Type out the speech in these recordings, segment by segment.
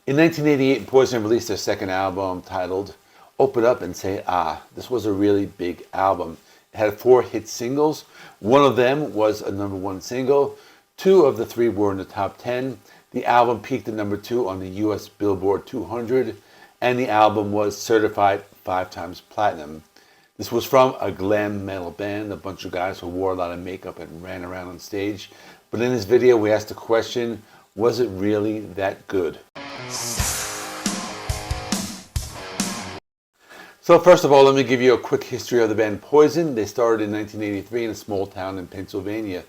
In 1988, Poison released their second album titled Open Up and Say Ah. This was a really big album. It had 4 hit singles. One of them was a #1 single. 2 of the 3 were in the top 10. The album peaked at #2 on the US Billboard 200, and the album was certified 5 times platinum. This was from a glam metal band, a bunch of guys who wore a lot of makeup and ran around on stage. But in this video, we asked the question, was it really that good? So first of all, let me give you a quick history of the band Poison. They started in 1983 in a small town in Pennsylvania.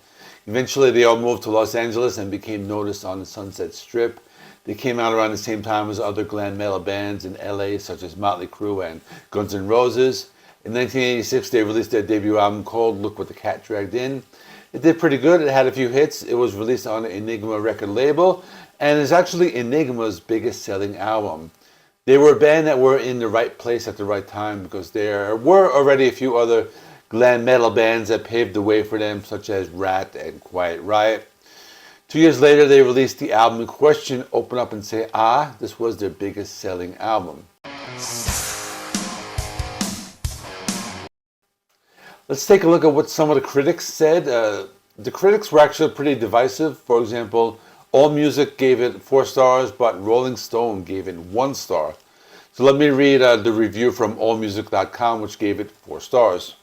Eventually, they all moved to Los Angeles and became noticed on the Sunset Strip. They came out around the same time as other glam metal bands in LA, such as Motley Crue and Guns N' Roses. In 1986, they released their debut album called Look What the Cat Dragged In. It did pretty good. It had a few hits. It was released on the Enigma record label, and is actually Enigma's biggest selling album. They were a band that were in the right place at the right time, because there were already a few other glam metal bands that paved the way for them, such as Rat and Quiet Riot. 2 years later, they released the album in question, Open Up and Say Ah. This was their biggest selling album. Let's take a look at what some of the critics said. The critics were actually pretty divisive. For example, AllMusic gave it 4 stars, but Rolling Stone gave it 1 star. So let me read the review from AllMusic.com, which gave it 4 stars.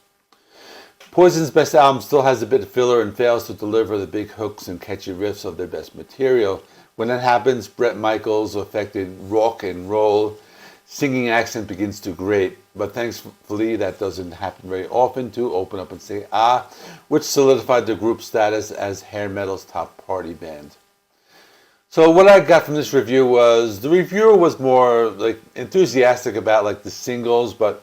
Poison's best album still has a bit of filler and fails to deliver the big hooks and catchy riffs of their best material. When that happens, Bret Michaels' affected rock and roll singing accent begins to grate, but thankfully that doesn't happen very often to Open Up and Say Ah, which solidified the group's status as hair metal's top party band. So what I got from this review was, the reviewer was more enthusiastic about the singles, but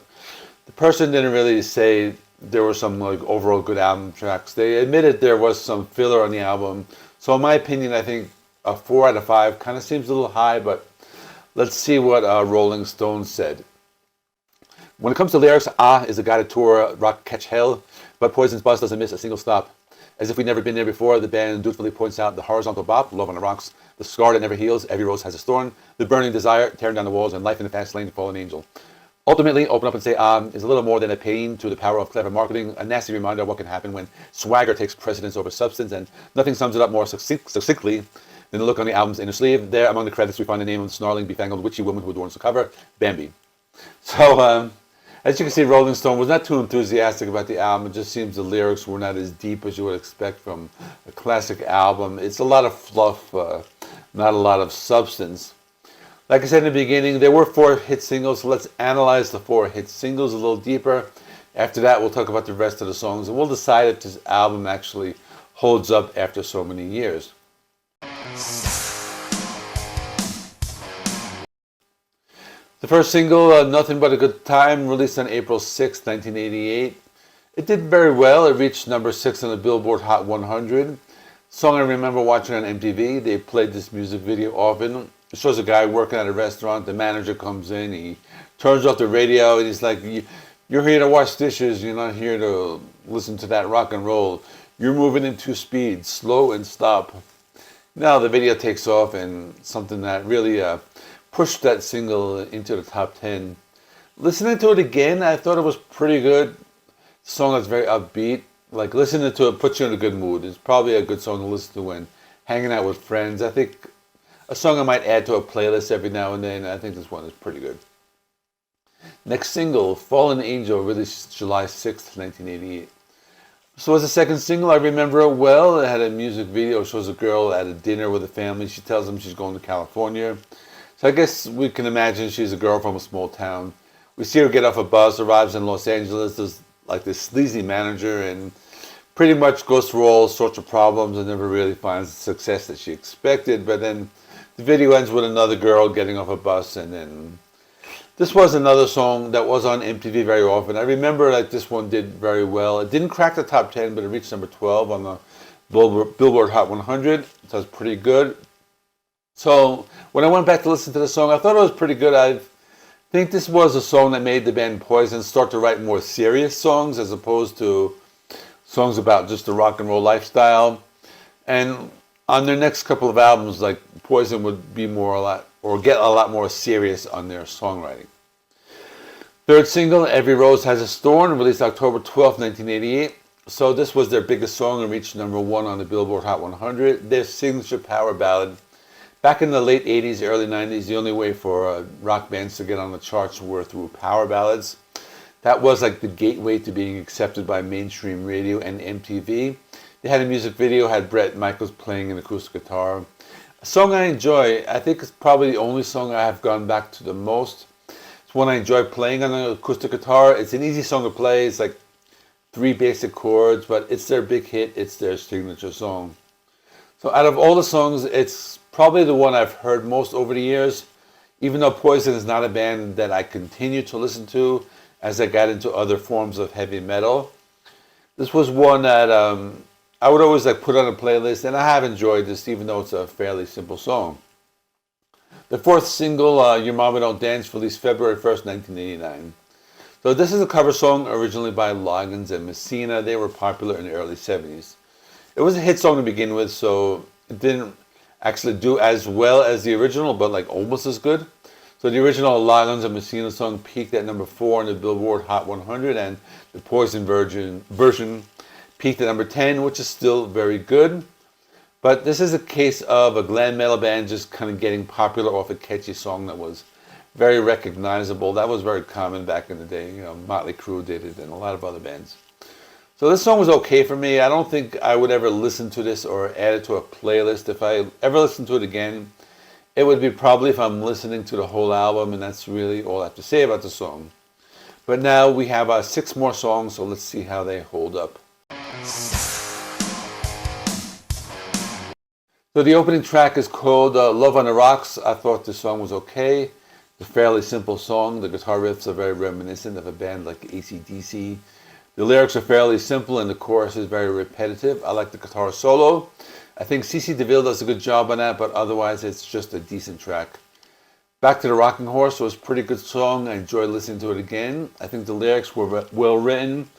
the person didn't really say there were some overall good album tracks. They admitted there was some filler on the album. So in my opinion, I think a 4 out of 5 kind of seems a little high, but let's see what Rolling Stone said. When it comes to lyrics, Ah is a guided tour, rock catch hell, but Poison's bus doesn't miss a single stop. As if we'd never been there before, the band dutifully points out the horizontal bop, love on the rocks, the scar that never heals, every rose has its thorn, the burning desire, tearing down the walls, and life in the fast lane, fallen angel. Ultimately, Open Up and Say Ah is a little more than a pain to the power of clever marketing, a nasty reminder of what can happen when swagger takes precedence over substance, and nothing sums it up more succinctly than the look on the album's inner sleeve. There, among the credits, we find the name of the snarling, befangled, witchy woman who adorns the cover, Bambi. So, as you can see, Rolling Stone was not too enthusiastic about the album. It just seems the lyrics were not as deep as you would expect from a classic album. It's a lot of fluff, not a lot of substance. Like I said in the beginning, there were 4 hit singles, so let's analyze the 4 hit singles a little deeper. After that, we'll talk about the rest of the songs, and we'll decide if this album actually holds up after so many years. The first single, Nothin But a Good Time, released on April 6, 1988. It did very well. It reached #6 on the Billboard Hot 100. Song I remember watching on MTV. They played this music video often. It shows a guy working at a restaurant. The manager comes in. He turns off the radio and he's like, "You're here to wash dishes. You're not here to listen to that rock and roll. You're moving in 2 speeds, slow and stop." Now the video takes off, and something that really pushed that single into the top 10. Listening to it again, I thought it was pretty good. The song is very upbeat. Listening to it puts you in a good mood. It's probably a good song to listen to when hanging out with friends. I think a song I might add to a playlist every now and then. I think this one is pretty good. Next single, Fallen Angel, released July 6th, 1988. So as a second single, I remember it well. It had a music video. It shows a girl at a dinner with a family. She tells them she's going to California. So I guess we can imagine she's a girl from a small town. We see her get off a bus, arrives in Los Angeles. There's this sleazy manager, and pretty much goes through all sorts of problems and never really finds the success that she expected. But then the video ends with another girl getting off a bus, and then this was another song that was on MTV very often. I remember this one did very well. It didn't crack the top 10, but it reached #12 on the Billboard Hot 100. So it's pretty good. So when I went back to listen to the song, I thought it was pretty good. I think this was a song that made the band Poison start to write more serious songs as opposed to songs about just the rock and roll lifestyle. And on their next couple of albums, Poison would be more or get a lot more serious on their songwriting. Third single, Every Rose Has Its Thorn, released October 12, 1988. So this was their biggest song and reached #1 on the Billboard Hot 100. Their signature power ballad. Back in the late 80s, early 90s, the only way for rock bands to get on the charts were through power ballads. That was like the gateway to being accepted by mainstream radio and MTV. They had a music video, had Bret Michaels playing an acoustic guitar. A song I enjoy. I think it's probably the only song I have gone back to the most. It's one I enjoy playing on an acoustic guitar. It's an easy song to play. It's like 3 basic chords, but it's their big hit. It's their signature song. So out of all the songs, it's probably the one I've heard most over the years, even though Poison is not a band that I continue to listen to as I got into other forms of heavy metal. This was one that I would always put on a playlist, and I have enjoyed this, even though it's a fairly simple song. The fourth single, Your Mama Don't Dance, released February 1st, 1989. So this is a cover song originally by Loggins and Messina. They were popular in the early 70s. It was a hit song to begin with, so it didn't actually do as well as the original, but almost as good. So the original Loggins and Messina song peaked at #4 on the Billboard Hot 100, and the Poison version peaked at #10, which is still very good. But this is a case of a glam metal band just kind of getting popular off a catchy song that was very recognizable. That was very common back in the day. Motley Crue did it and a lot of other bands. So this song was okay for me. I don't think I would ever listen to this or add it to a playlist. If I ever listen to it again, it would be probably if I'm listening to the whole album, and that's really all I have to say about the song. But now we have 6 more songs, so let's see how they hold up. So the opening track is called Love on the Rocks. I thought the song was okay. It's a fairly simple song. The guitar riffs are very reminiscent of a band like AC/DC. The lyrics are fairly simple and the chorus is very repetitive. I like the guitar solo. I think CeCe DeVille does a good job on that, but otherwise it's just a decent track. Back to the Rocking Horse was a pretty good song. I enjoyed listening to it again. I think the lyrics were well written.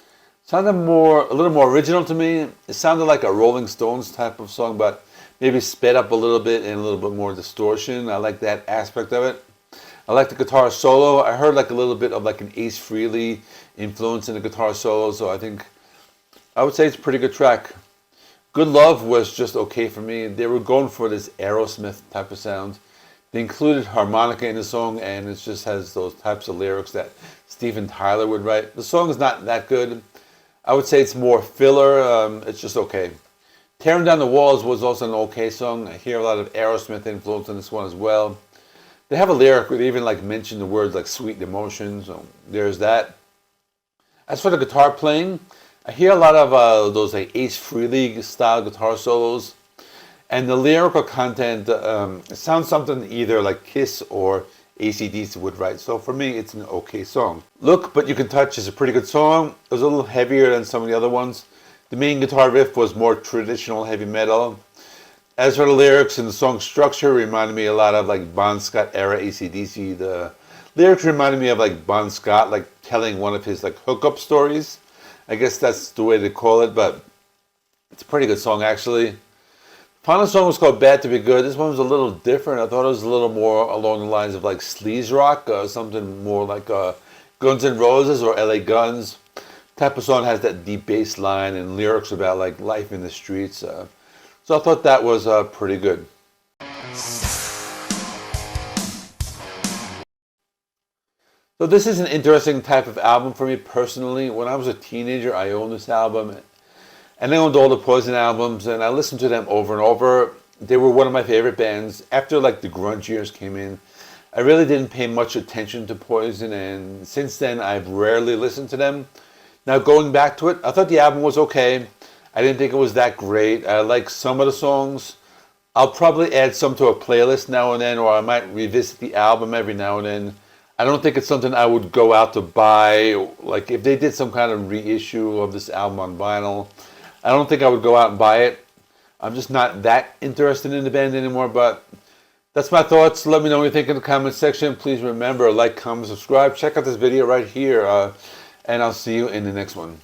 Sounded a little more original to me. It sounded like a Rolling Stones type of song, but maybe sped up a little bit and a little bit more distortion. I like that aspect of it. I like the guitar solo. I heard a little bit of an Ace Frehley influence in the guitar solo, so I would say it's a pretty good track. Good Love was just okay for me. They were going for this Aerosmith type of sound. They included harmonica in the song, and it just has those types of lyrics that Steven Tyler would write. The song is not that good. I would say it's more filler. It's just okay. Tearing Down the Walls was also an okay song. I hear a lot of Aerosmith influence in this one as well. They have a lyric where they even mention the words sweet emotion, so there's that. As for the guitar playing, I hear a lot of those Ace Frehley style guitar solos, and the lyrical content it sounds something either like Kiss or AC/DC would write. So for me, it's an okay song. Look But You Can Touch is a pretty good song. It was a little heavier than some of the other ones. The main guitar riff was more traditional heavy metal. As for the lyrics and the song structure, reminded me a lot of Bon Scott era AC/DC. The lyrics reminded me of Bon Scott telling one of his hookup stories. I guess that's the way they call it, but it's a pretty good song actually. Final song was called Bad to Be Good. This one was a little different. I thought it was a little more along the lines of sleaze rock, something more like Guns N' Roses or LA Guns. Type of song has that deep bass line and lyrics about life in the streets. So I thought that was pretty good. So this is an interesting type of album for me personally. When I was a teenager, I owned this album, and I owned all the Poison albums, and I listened to them over and over. They were one of my favorite bands. After the grunge years came in, I really didn't pay much attention to Poison, and since then I've rarely listened to them. Now going back to it, I thought the album was okay. I didn't think it was that great. I like some of the songs. I'll probably add some to a playlist now and then, or I might revisit the album every now and then. I don't think it's something I would go out to buy. If they did some kind of reissue of this album on vinyl, I don't think I would go out and buy it. I'm just not that interested in the band anymore, but that's my thoughts. Let me know what you think in the comment section. Please remember, comment, subscribe. Check out this video right here, and I'll see you in the next one.